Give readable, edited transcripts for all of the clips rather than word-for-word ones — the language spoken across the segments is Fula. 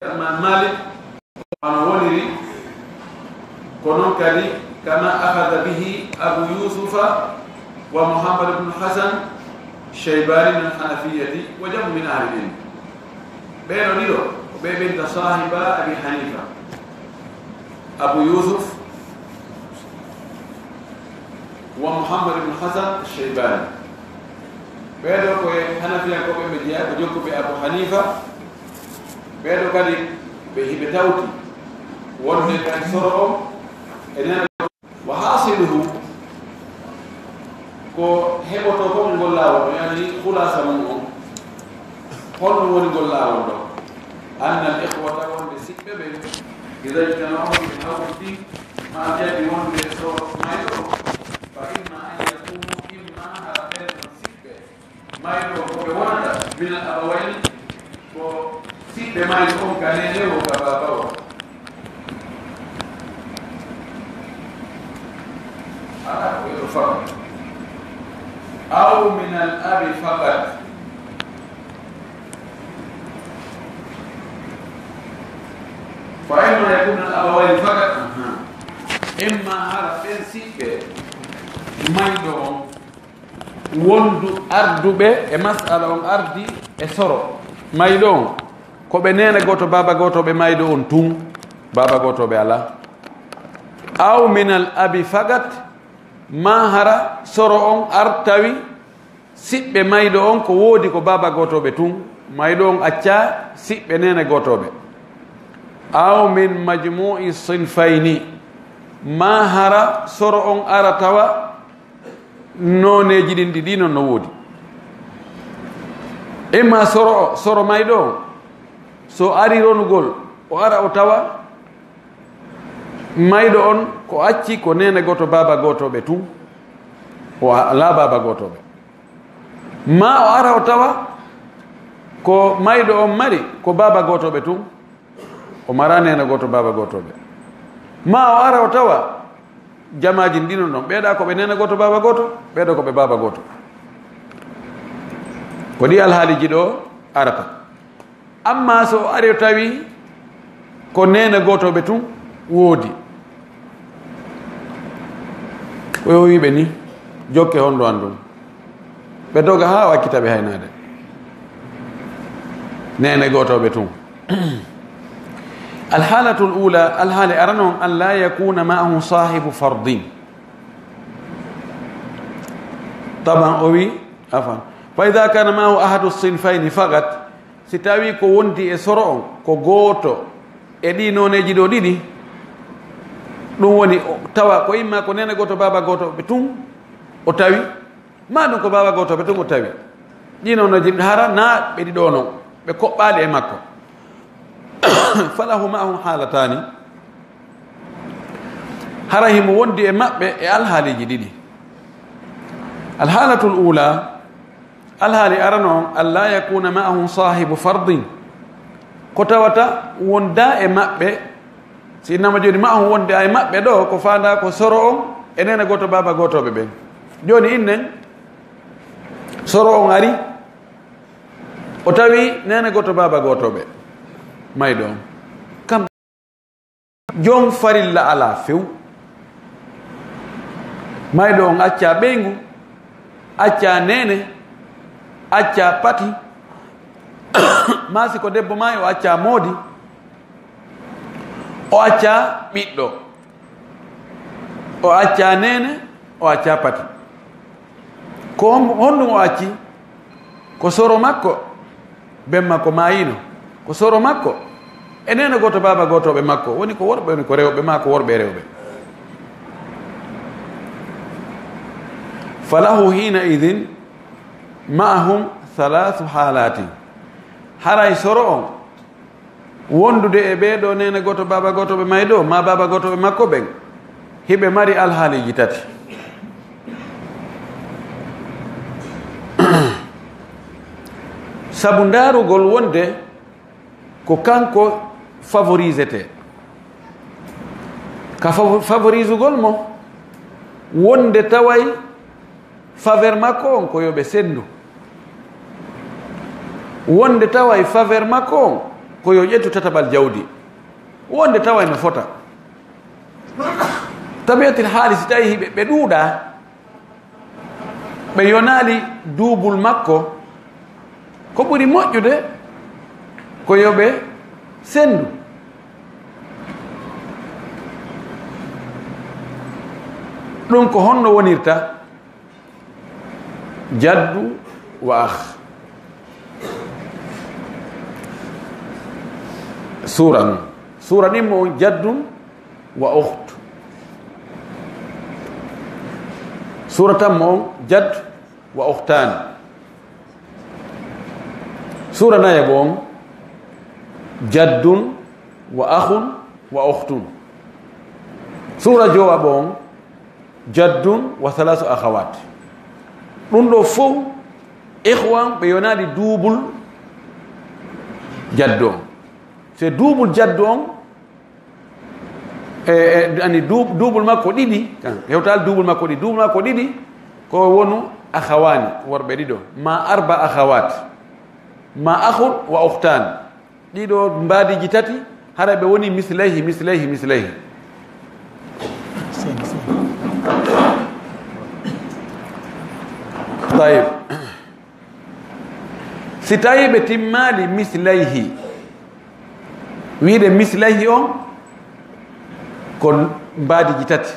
مالك ونولري كونون كالي كما أخذ به أبو يوسف ومحمد بن حسن الشيباني من الحنفية وجمع من أهل العلم بين نيرو وبين صاحب أبي حنيفة أبو يوسف ومحمد بن حسن الشيباني بيدو كو حنفية كو بمجيا وجوكو بأبو حنيفة بيدو كالي بهبتاوتي ورد كان سرعه وحاصله كو هبطو كو نقول يعني خلاصة منهم قل ونقول أن الإخوة والنسيب بين إذا اجتمعوا في الأرض ما جاء بيوم بيسور ما يدعو فإما أن يكونوا إما هربين النسيب ما يدعو بوانا من الأبوين وسيب ما يكون كان له كبابه فقط أو من الأب فقط فإما يكون الأبوين فقط إما هربين سيكي مايدون وندو أردو بي مسألة أردي سورو مايدون ko be nene goto baba goto be maydo on tum baba goto be ala aw min al abi fagat ma hara soro on artawi sibbe maydo on ko wodi ko baba goto be tum maydo on acca sibbe nene goto be aw min majmu'i sinfaini ma hara soro on aratawa noneji din di non no wodi imma soro maydo so ari ronugol o ara o tawa maydo on ko acci ko nene goto baba goto be tum o la baba goto be ma o ara o tawa ko maydo on mari ko baba goto be tum o mara nene goto baba goto be ma o ara o tawa jamaji ndino non beeda ko be nene goto baba goto beedo ko be baba goto ko di alhaaliji do arata amma so ari tawi ko nene goto be tum wodi o wiibe ni jokke hondo andum be doga ha wakkita be haynade nene goto be tum الحالة الأولى الحالة أرنهم أن لا يكون معه صاحب فرض طبعا أوي أفهم فإذا كان معه أحد الصنفين فقط ستاوي كو وندي اسرو كو غوتو ادي نونيجي دو ديدي دون وني توا كو إما كو نينا غوتو بابا غوتو بتوم او تاوي ما دون كو بابا غوتو بتوم او تاوي دي نونيجي هارا نا بيدي دونو be ko baade makko falahu ma'ahu halatani harahim wondi e mabbe e alhaliji didi alhalatu alula alhali arano alla yakuna ma'ahu sahibu fardin ko tawata wonda e mabbe sinama joni ma'ahu wonde ay mabbe do ko fanda ko soro on enena goto baba goto be ben joni innen soro on ari o tawi nene goto baba goto be maydo kam jom farilla ala few maydo on acca bengu acca nene acca pati masi ko debbo may o acca modi o acca biddo o acca nene o acca pati ko hondu o acci ko soro makko bemma ko mayino ko soro makko enene goto baba goto be makko woni ko worbe woni ko rewbe ma ko worbe rewbe falahu hina idhin ma'ahum thalathu halati haray soro on wondude e beedo nene goto baba goto be maydo ma baba goto be makko ben hibe mari alhaliji tati sabundaru gol wonde ko kanko favorisete ka favorise gol mo wonde taway faveur makko on ko yobe sendu wonde taway faveur makko on ko yo ƴettu tatabal jawdi wonde tawa ene fota tabiatil haali si tawi ɓe ɗuuɗa ɓe yonaali duubul makko ko ɓuri moƴƴude ko yoɓe sendu ɗum ko honno wonirta jaddu wa akh sura ɗin mo jaddum wa ukhtu sura tan mo jadd wa ukhtani sura naye bon jaddun wa akhun wa ukhtun sura jowa bon jaddun wa thalasu akhawat ɗum ɗo fof ihwan ɓe yonali duubul jaddu on c'est duubul jaddu on ani duubul makko ɗiɗi hewtal duubul makko ɗiɗi duubul makko ɗiɗi ko wonu akhawani worɓe ɗiɗo ma arba akhawat ma akhun wa ukhtan ɗiɗo mbadiji tati hara ɓe woni mislayhi tayib si tawi ɓe timmali mislayhi wiide mislayhi on ko mbadiji tati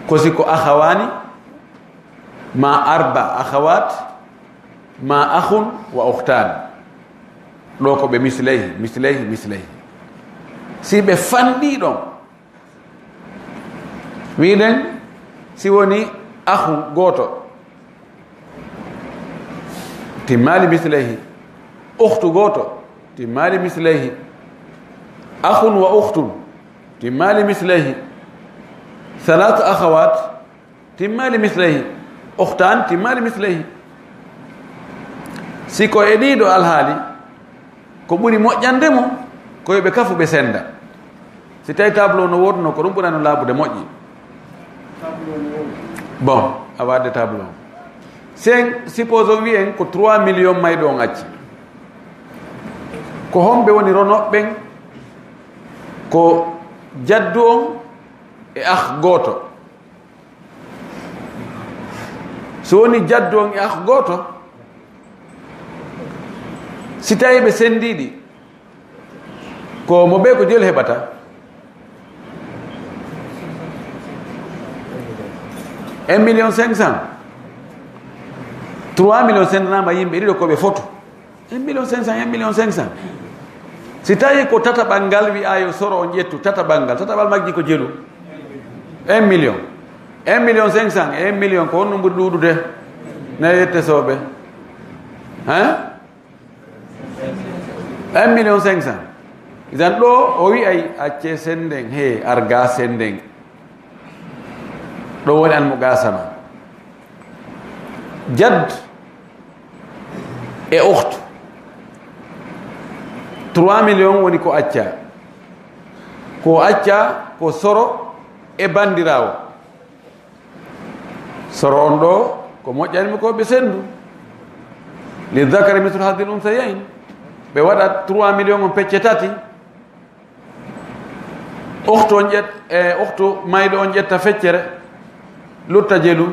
ko siko akhawani ma arba akhawat ma akhun wa ukhtan ɗo ko ɓe mislayhi si ɓe fanɗi ɗon wiɗen si woni akhu goto timmali mislayhi ukhtu goto timmali mislayhi akhun wa ukhtun timmali mislayhi thalathu akhawat timmali mislayhi ukhtan timmali mislayhi siko e ɗiɗo alhaali ko ɓuri moƴƴande mo ko yoɓe kafu ɓe senda si tawi tableau no wodno ko ɗum ɓurano laabude moƴƴi bon a wadde tableau sen suppose o wiyen ko 3 millions mayɗo on acci ko homɓe woni ronoɓɓen ko jaddu on e akh goto so woni jaddu on e akh goto si tawi ɓe sendiɗi ko mo ɓe ko joli heɓata 1,500,000 3 millions sendanama yimɓe ɗiɗo koɓe foto 1,500,000 si tawi ko tataɓal ngal wi'a yo soro on ƴettu tataɓal ngal tataɓal majji ko jelu 1 million 1,500,000 e 1 million ko honno ɓuri ɗuɗude na yette soɓe 1,500,000 isan ɗo o wi'ay acce senden he arga senden ɗo woni almu gasama jadd e ukhtu 3 millions woni ko acca ko soro e bandirawo soro on ɗo ko moƴƴanimi ko ɓe sendu li dhakari mithlu hadhil unthayayn ɓe waɗa 3 millions on pecce tati ukhtu on ukhtu mayɗo on ƴetta feccere lutta jelu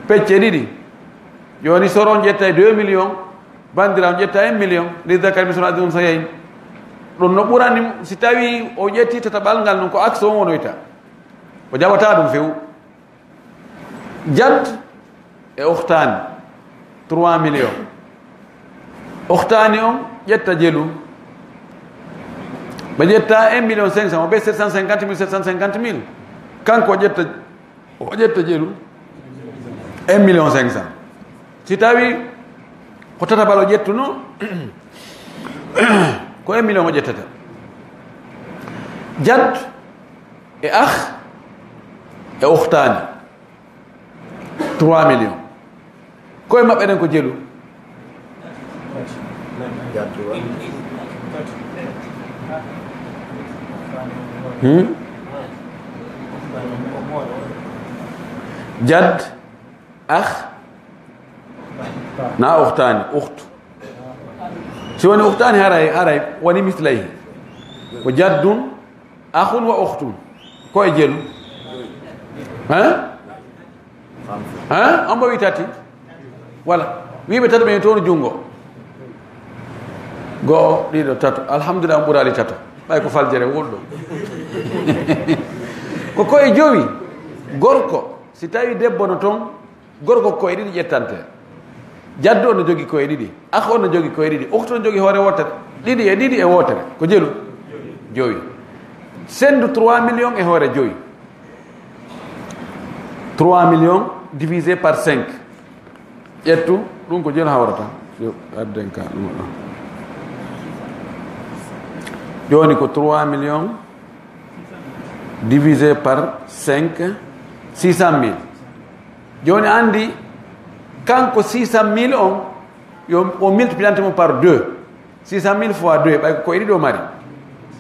pecce ɗiɗi joni soro on ƴetta 2 millions bandira on ƴetta 1 million li dhakari mithlu hadhil unthayayn ɗum no ɓurani si tawi o ƴetti tataɓal ngal non ko axe on wonoyta o jaɓata ɗum few jadd e ukhtani 3 millions ukhtani on ƴetta jelu ɓe ƴetta 1,500,000 o ɓe 750,000 kanko o ƴetta jelu 1,500,000 si tawi ko tataɓal o ƴettuno ko 1 million o ƴettata jadd e akh e ukhtani 3 millions koye maɓɓe ɗen ko jelu jadd akh na ukhtani ukhtu si woni uhtani haray woni mislayi ko jaddun akhun wa ukhtun ko e jelu ambo wi tati wala wiɓe tati ɓe toon jungo go'o ɗiɗo tato alhamdulillah ɓurali tato ɓay ko faljere woɗɗo ko koye jowi gorko si tawi debbo no toon gorko koye ɗiɗi ƴettante jaddu on no jogui koye ɗiɗi akh on no jogui koye ɗiɗi uktu no jogui hoore wotere ɗiɗi e wotere ko jelu joyi sendu 3 millions e hoore joyi 3 millions divisé par 5 ƴettu ɗum ko jelu hawrata yo adden ka ɗum ɗo joni ko 3 millions divisé par 5 600 000 joni andi kanko 600 000 on yo o multipliante mo par 2 600 000 fois 2 ɓay ko e ɗiɗo mari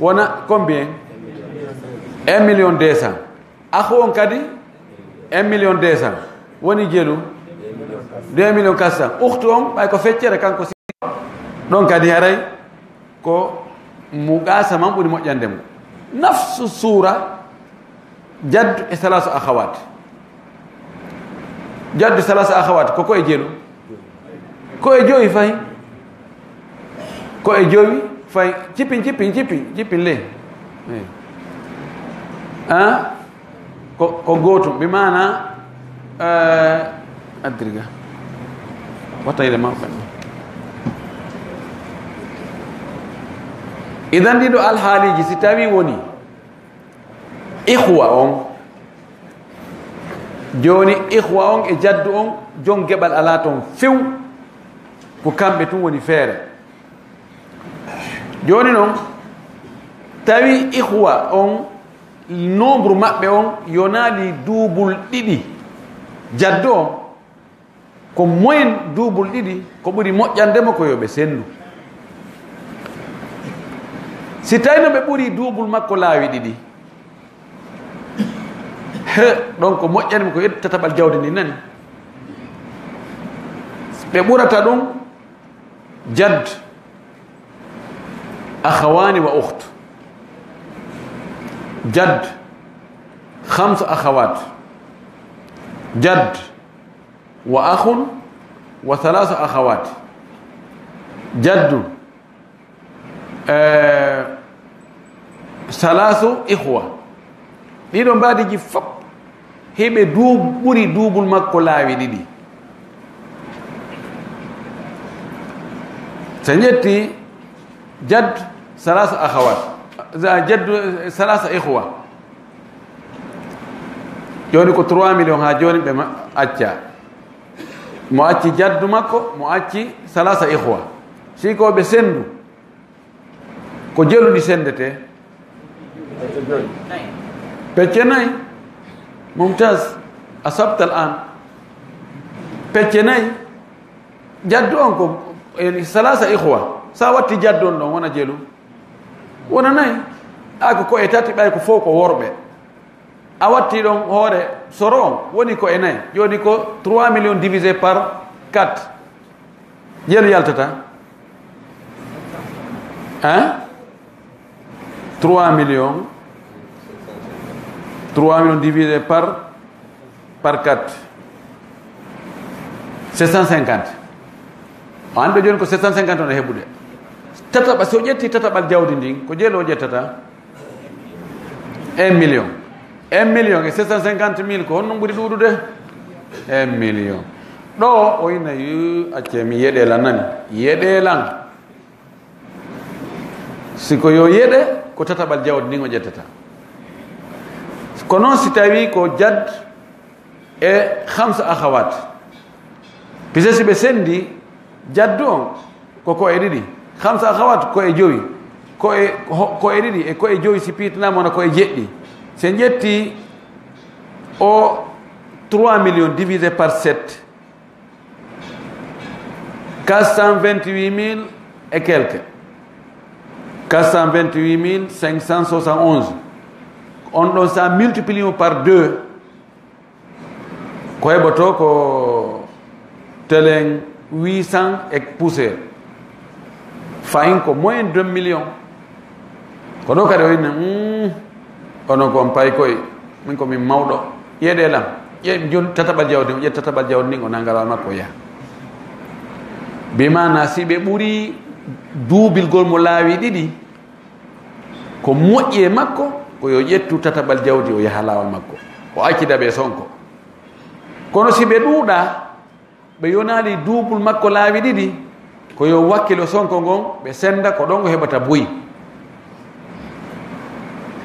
wona combien 1 million 200 akhu on kadi 1 million 200 woni jelu 2 million 400 ukhtu on ɓay ko feccere kanko ɗon kadi haray ko mugasa man ɓuri moƴƴande mo nafsu sura jaddu e salasu akhawat jaddu salasu akhawat ko e jelu ko e joyi fay ko e joyi fay cippin le ko gotum bi mana adriga wata ile ma idan ɗiɗo alhaaliji si tawi woni ihwa on joni ihwa on e jaddu on jon geɓal ala toon few ko kamɓe tun woni feere joni noon tawi ihwa on nombre maɓɓe on yonaali duubul ɗiɗi jaddu on ko moyen duubul ɗiɗi ko ɓuri moƴƴandemo ko yoɓe sendu si tawi no ɓe ɓuri duubul makko laawi ɗiɗi ɗon ko moƴƴanimo ko yeddi tataɓal jawdi ndi nani ɓe ɓurata ɗum jadd akhawani wa ukht jadd 5 akhawat jadd wa akhun wa 3 akhawat jaddu 3 ikhwa ɗiɗo mbadiji fop heɓe ɓuri duubul makko laawi ɗiɗi so jetti jadd 3 akhawat jaddu 3 ikhwa joni ko 3 millions ha joni ɓe acca mo acci jaddu makko mo acci 3 ikhwa sikoɓe sendu ko jeluɗi sendete pecce nayi mumtaz asabta al an pecce nayi jaddu on ko 3 ikhwa sa watti jaddu on ɗon wona jelu wona nayi ako ko e tati ɓay ko fof ko worɓe a watti ɗon hoore soro on woni ko e nayi joni ko 3 millions divisé par 4 jelu yaltata 3 millions divisé par 4 750 an ɓe joni ko 750 on e heɓude tataɓa so ƴetti tataɓal jawdi ndin ko jeelo o ƴettata 1 million 1 million e 750 000 ko honno ɓuri ɗuɗude 1 million ɗo o ina acce mi yeɗelan nani yeɗelan siko yo yeɗe ko tataɓal jawdi ndin o ƴettata ko noon si tawi ko jadd e 5 akhawat pise si ɓe sendi jaddu on ko e ɗiɗi 5 akhawat ko e joyi ko e ɗiɗi e ko e joyi si piitanama wona ko e jeɗɗi se ƴetti o 3 millions divisé par 7 428 000 et quelques 428 571 on ɗon sa multiplie par 2 ko heɓoto ko telen 800 et poussière fayin ko moins 2 millions ko ɗo kadi o yinne onon ko on pay koye min komin mawɗo yeeɗe lam ƴe joni tataɓal jawdi o ƴe tataɓal jawdi ndin o nangalal makko o yaha bimana si ɓe ɓuuri duubilgol mo laawi ɗiɗi ko moƴƴi e makko ko yo ƴettu tataɓal jawdi o yaha lawol makko o accida ɓe sonko kono si ɓe ɗuuɗa ɓe yonali duubul makko laawi ɗiɗi ko yo wakkilo sonko ngon ɓe senda ko ɗon o heɓata boyi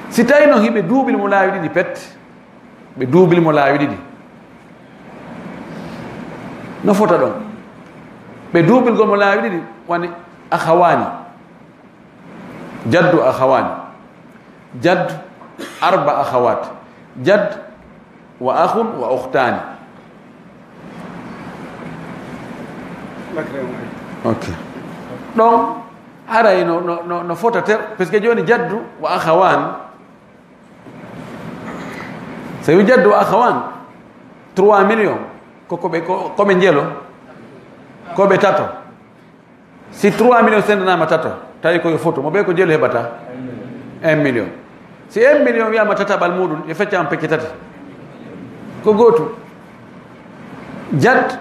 si tawi noon hiɓe duuɓil mo laawi ɗiɗi pet ɓe duuɓil mo laawi ɗiɗi no fota ɗon ɓe duuɓilgol mo laawi ɗiɗi woni akhawani jaddu akhawani jadd arba akhawat jadd wa akhun wa ukhtani ok ɗon haray no fota ter par ce que joni jaddu wa akhawan so wi jaddu wa akhawan 3 millions koɓe njelo koɓe tato si 3 millions sendanama tato tawi koye photo mo ɓe ko jelo heɓata 1 million si 1 million wiyama tataɓal muɗum e feccama pecce tati ko gootu jad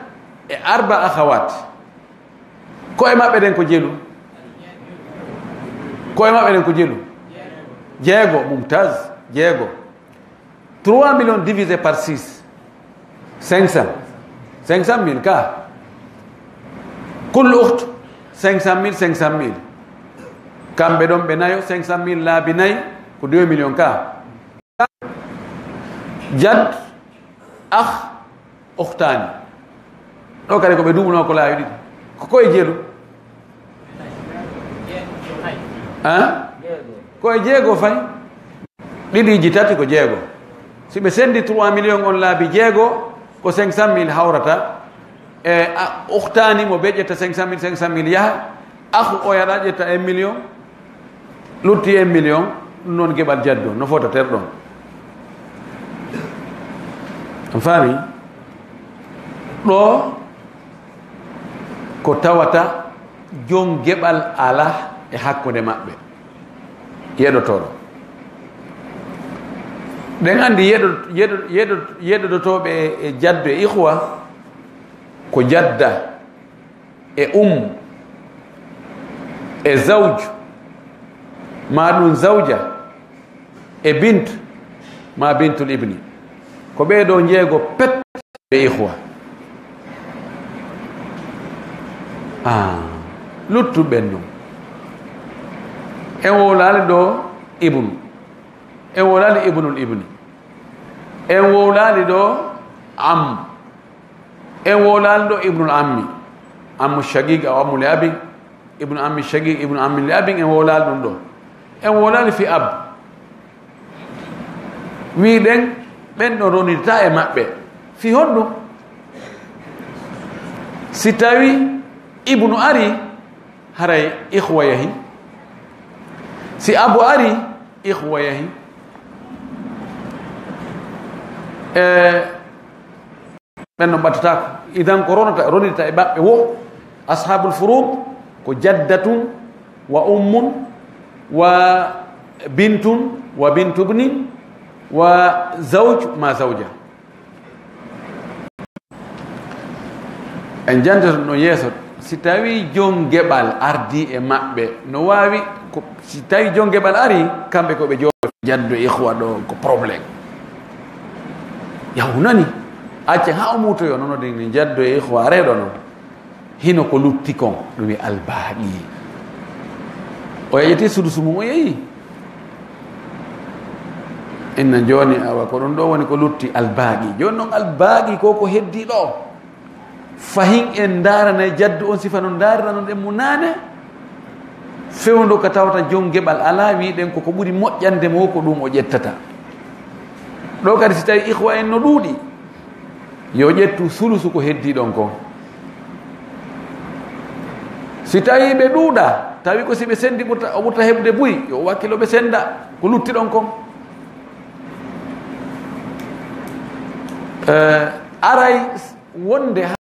e arba akhawat ko e maɓɓe ɗen ko jelu ko e maɓɓe ɗen ko jelu jeego mumtaz jeego 3 millions divisé par 6 500 000 ka kullu ukht 500 000 kamɓe ɗon ɓe nayo 500 000 laabi nayi ko 2 millions ka jad ukhtani ɗo kadi ko ɓe duɓuno ko laawi ɗiɗi ko koye jeelu koye jeego fay ɗiɗiji tati ko jeego si ɓe sendi 3 millions on laabi jeego ko 500 000 hawrata e ukhtani mo ɓe ƴetta 500 000 yaha o yaɗa ƴetta 1 million lutti 1 million ɗum noon geɓal jaddu no fota ter ɗon on faami ɗo ko tawata jon geɓal ala e hakkude maɓɓe yeɗotoɗo ɗen andi yeɗotoɓe e jaddu e ihwa ko jadda e e zawj ma ɗum zawja e bint ma bintul ibni ko ɓeeɗo jeego pet e ihwa luttuɓen ɗum en wowlali ɗo ibnu en wowlali ibnul ibni en wowlali ɗo am en wowlali ɗo ibnul ammi ammu shagig aw ammu li abin ibnu ammi shagig ibnu ammi li abin en wowlali ɗum ɗo en wowlali fi ab wi ɗen ɓen ɗo ronirta e maɓɓe fi honɗum si tawi ibnu ari haray ihwa yahi si abu ari ihwa yahi ɓen no ɓattatako idan ko ronirta e maɓɓe wo ashabul furud ko jaddatun wa ummun wa bintun wa bintu bnin wa zawj ma zawja en jantata no yeeso si tawi jon geɓal ardi e maɓɓe no wawi si tawi jon geɓal ari kamɓe koɓe jooɗo jaddu ihwa ɗo ko probléme yahu nani acce ha o mutoyo nono ni jaddu e ihwa reɗo noon hino ko lutti kon ɗum wi albaaɗi o yeƴeti sudusu mum o yeeyi inna joni awa ko ɗum ɗo woni ko lutti albaaɗi joni noon albaaɗi ko ko heddi ɗo fahin en darana jaddu on sifa noon darana ɗen mo nane fewndu ko tawata jon geɓal ala wiɗen koko ɓuuri moƴƴande mo ko ɗum o ƴettata ɗo kadi si tawi ihwa en no ɗuuɗi yo ƴettu sulusu ko heddi ɗon kon si tawi ɓe ɗuuɗa tawi ko si ɓe sendi o ɓurta heɓde buyi yo wakkilo ɓe senda ko lutti ɗon kon aray wonde